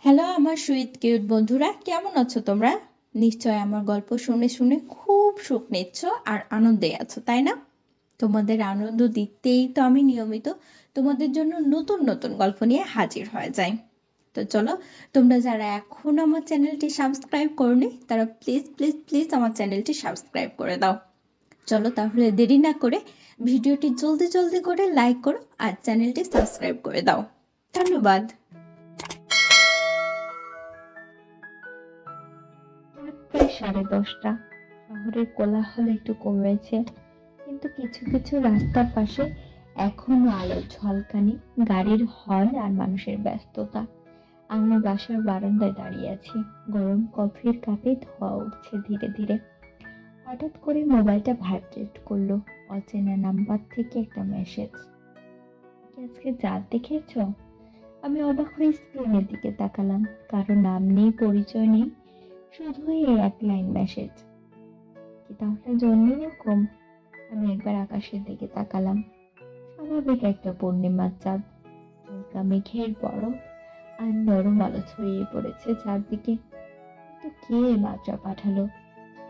Hello আমার sweet cute বন্ধুরা, কেমন আছো তোমরা? নিশ্চয় আমার গল্প শুনে শুনে খুব সুখ নিচ্ছ আর আনন্দে আছো, তাই না? তোমাদের আনন্দ দিতেই তো আমি নিয়মিত তোমাদের জন্য নতুন নতুন গল্প নিয়ে হাজির হয়ে যাই। তো চলো, তোমরা যারা এখন আমার চ্যানেলটি সাবস্ক্রাইব করনি তারা প্লিজ প্লিজ প্লিজ আমার চ্যানেলটি সাবস্ক্রাইব করে দাও। চলো তাহলে দেরি না করে ভিডিওটি জলদি জলদি করে লাইক করো আর চ্যানেলটি সাবস্ক্রাইব করে দাও। ধন্যবাদ। প্রায় 10:30। শহরের কোলাহল একটু কমেছে, কিন্তু কিছু কিছু রাস্তার পাশে এখনো আলো ঝলকানি, গাড়ির হর্ন আর মানুষের ব্যস্ততা। আমি বাসার বারান্দায় দাঁড়িয়ে আছি, গরম কফির কাপে ধোঁয়া উঠছে ধীরে ধীরে। হঠাৎ করে মোবাইলটা ভাইব্রেট করলো। অচেনা নাম্বার থেকে একটা মেসেজ। কি আজকে চাঁদ দেখেছো? আমি অবাক হয়ে স্ক্রিনের দিকে তাকালাম। কারো নাম নেই, পরিচয় নেই, শুধুই এই এক লাইন মেসেজ। কি তাহলে জন্য এরকম? আমি একবার আকাশের দিকে তাকালাম। স্বাভাবিক একটা পূর্ণিমার চাঁদ, হালকা মেঘের বরফ আর নরম আলো ছড়িয়ে পড়েছে চারদিকে। কিন্তু কে মাত্রা পাঠালো?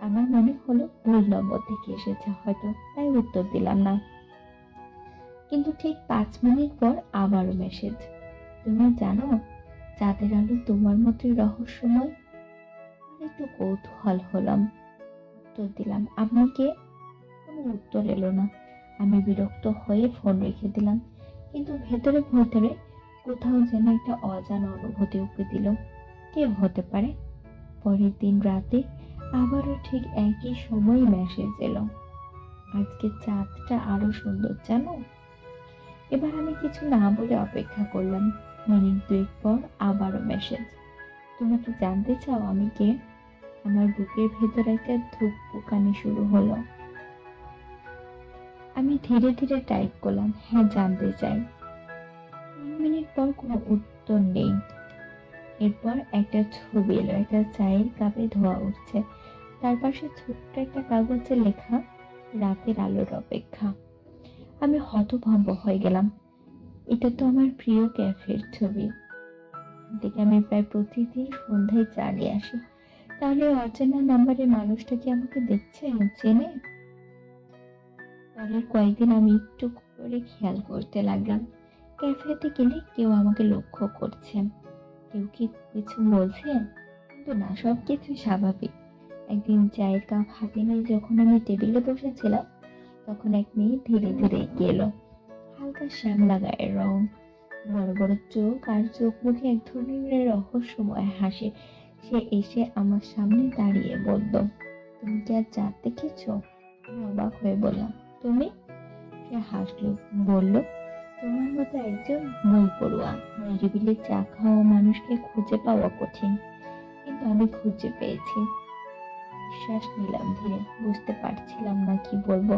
আমার মনে হলো ভুল নম্বর থেকে এসেছে হয়তো, তাই উত্তর দিলাম না। কিন্তু ঠিক 5 মিনিট পর আবারও মেসেজ। তুমি জানো, চাঁদের আলো তোমার মতোই রহস্যময়। আর একটু কৌতূহল হলাম, উত্তর দিলাম। আপনি কে? কোনো উত্তর এলো না। আমি বিরক্ত হয়ে ফোন রেখে দিলাম, কিন্তু ভেতরে ভেতরে কোথাও যেন একটা অজানা অনুভূতি উঁকি দিল। কে হতে পারে? পরের দিন রাতে আবারও ঠিক একই সময় মেসেজ এলো। আজকে চাঁদটা আরো সুন্দর জানো। এবার আমি কিছু না বলে অপেক্ষা করলাম। মিনিট 2 পর আবারও মেসেজ। তুমি কি জানতে চাও আমি কে? আমার বুকের ভেতর একটা ধুকপুকানি শুরু হলো। আমি ধীরে ধীরে টাইপ করলাম, হ্যাঁ জানতে চাই। 3 মিনিট পর কোনো উত্তর নেই। এরপর একটা ছবি এলো, একটা চায়ের কাপে ধোয়া উঠছে, তার পাশে ছোট্ট একটা কাগজে লেখা, রাতের আলোর অপেক্ষা। আমি হতভম্ব হয়ে গেলাম। এটা তো আমার প্রিয় ক্যাফের ছবি, দেখে আমি প্রায় প্রতিদিন সন্ধ্যায় চা নিয়ে আসি। তাহলে অচেনা নাম্বারের মানুষটা কি আমাকে দেখছে, চেনে? পরের কয়েকদিন আমি একটু করে খেয়াল করতে লাগলাম। ক্যাফেতে গেলে কেউ আমাকে লক্ষ্য করছে, কেউ কি কিছু বলছে, কিন্তু না, সবকিছু স্বাভাবিক। একদিন চায়ের কাপ হাতে নিয়ে যখন আমি টেবিলে বসেছিলাম, তখন এক মেয়ে ধীরে ধীরে এগিয়ে এলো। হালকা শ্যামলা গায়ের রং, বড় বড় চোখ আর চোখ মুখে এক ধরনের রহস্যময় হাসি। সে এসে আমার সামনে দাঁড়িয়ে বলল, তুমি কি আর চাঁদ দেখেছো? আমি অবাক হয়ে বললাম, তুমি? সে হাসলো, বলল, তোমার মতো একজন বই পড়ুয়া নিরিবিলি চা খাওয়া মানুষকে খুঁজে পাওয়া কঠিন, কিন্তু আমি খুঁজে পেয়েছি। নিঃশ্বাস নিলাম ধীরে, বুঝতে পারছিলাম না কি বলবো।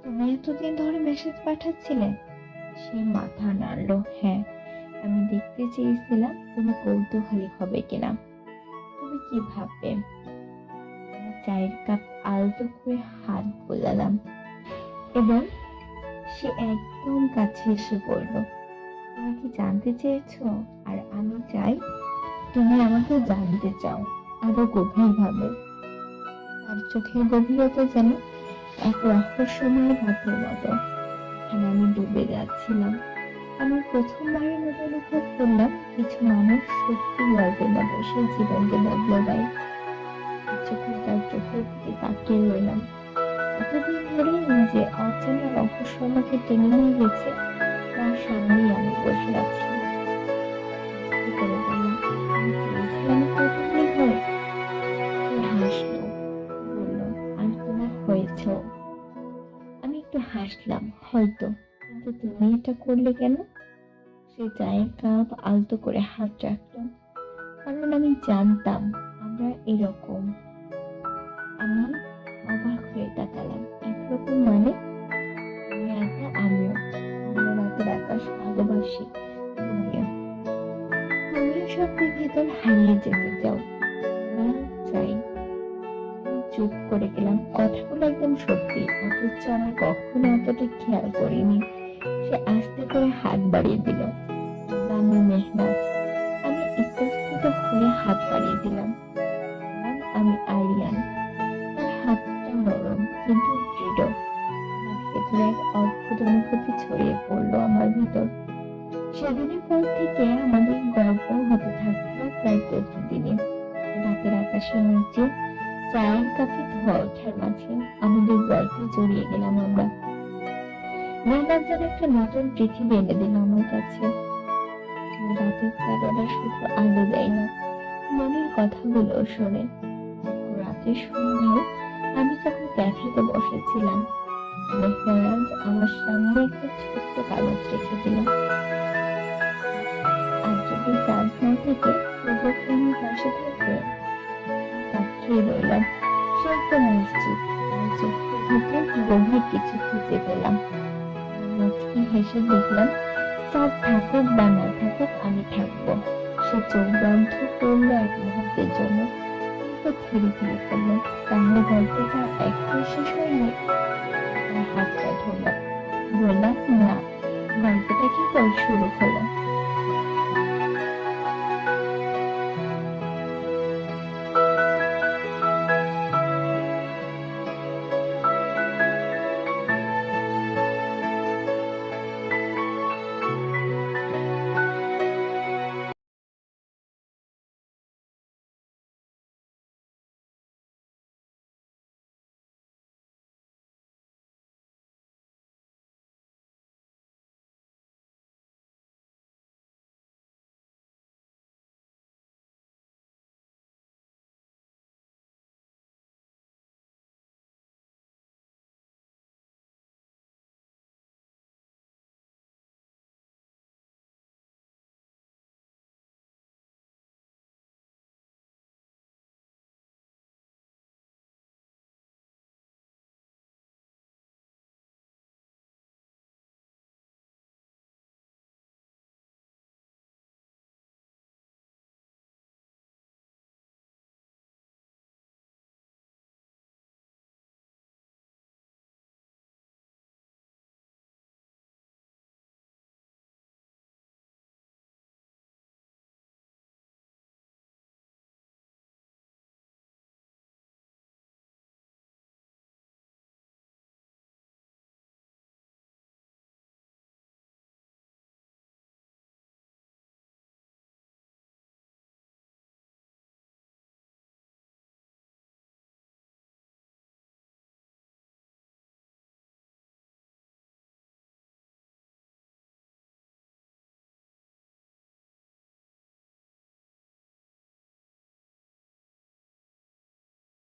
তুমি এতদিন ধরে মেসেজ পাঠাচ্ছিলে? সে মাথা নাড়লো, হ্যাঁ। আমি দেখতে চেয়েছিলাম তুমি কৌতূহলী হবে কিনা, তুমি কি ভাববে। আমি চায়ের কাপ আলতো করে হাত বোলালাম এবং সে একদম কাছে এসে বলল, তুমি কি জানতে চেয়েছো? আর আমি চাই তুমি আমাকে জানতে চাও, আরো গভীর ভাবে। তার চোখের গভীরতা যেন এক রহস্যময় রাতের মতো। এখানে আমি ডুবে যাচ্ছিলাম। আমি প্রথমবারের মতো অনুভব করলাম কিছু মানুষ সত্যি গল্পের মতো সে জীবনকে বদলে দেয়। কিছুক্ষণ তার চোখের দিকে তাকিয়ে রইলাম। এতদিন ধরে যে অচেনা রহস্য আমাকে টেনে নিয়ে গেছে, তার সামনেই আমি বসে আছি। আস্তে করে বললাম, আমি চেয়েছিলাম কৌতূহলী হয়ে। সে হাসলো, বলল, আর তোমার হয়েছেও। আমি একটু হাসলাম, হয়তো, কিন্তু তুমি এটা করলে কেন? সে চায়ের কাপ আলতো করে হাত রাখলো। কারণ আমি জানতাম আমরা এরকম। আমি অবাক হয়ে তাকালাম। একরকম মানে? তুমি একা, আমিও। আমরা রাতের আকাশ ভালোবাসি। তুমিও। তুমিও স্বপ্নের ভেতর হারিয়ে যেতে চাও। আমিও চাই। আমি চুপ করে গেলাম। কথাগুলো একদম সত্যি, অথচ আমি কখনো এতটা খেয়াল করিনি। সে আস্তে করে হাত বাড়িয়ে দিল। আমি মেহনাত। আমি করে হাত বাড়িয়ে দিলাম। বললাম, আমি আরিয়ান। তার হাতটা নরম কিন্তু দৃঢ়। আমার ভেতরে এক অদ্ভুত অনুভূতি ছড়িয়ে পড়লো আমার ভিতর। সেদিনের পর থেকে আমাদের গল্প হতে থাকলো প্রায় প্রতিদিনই। রাতের আকাশের নিচে চায়ের কাপে ধোয়া ওঠার মাঝে আমাদের গল্পে জড়িয়ে গেলাম আমরা। মেহনাত যেন একটা নতুন পৃথিবী এনে দিল আমার কাছে। রাতের তারারা শুধু আলো দেয় না, মনের কথাগুলো শোনে। রাতের সন্ধ্যায় আমি যখন ক্যাফেতে বসেছিলাম, মেহরাজ আমার সামনে একটা ছোট্ট কাগজ রেখে দিল। আর যদি কাজ না থেকে প্রভুকে আমার পাশে থাকবে। তাকিয়ে রইলাম। সে একদম নিশ্চিত। আমার চোখের ভিতরে গভীর কিছু খুঁজে পেলাম। মুচকি হেসে দেখলাম, চাঁদ থাকুক বা না থাকুক আমি থাকবো। সে চোখ বন্ধ করলো এক মুহূর্তের জন্য, তো ধীরে ধীরে করলো। তাহলে গল্পটা এখনই শেষ হয়নি। আমার হাতটা ধরলাম, বললাম, না, গল্পটা কেবল শুরু হলো।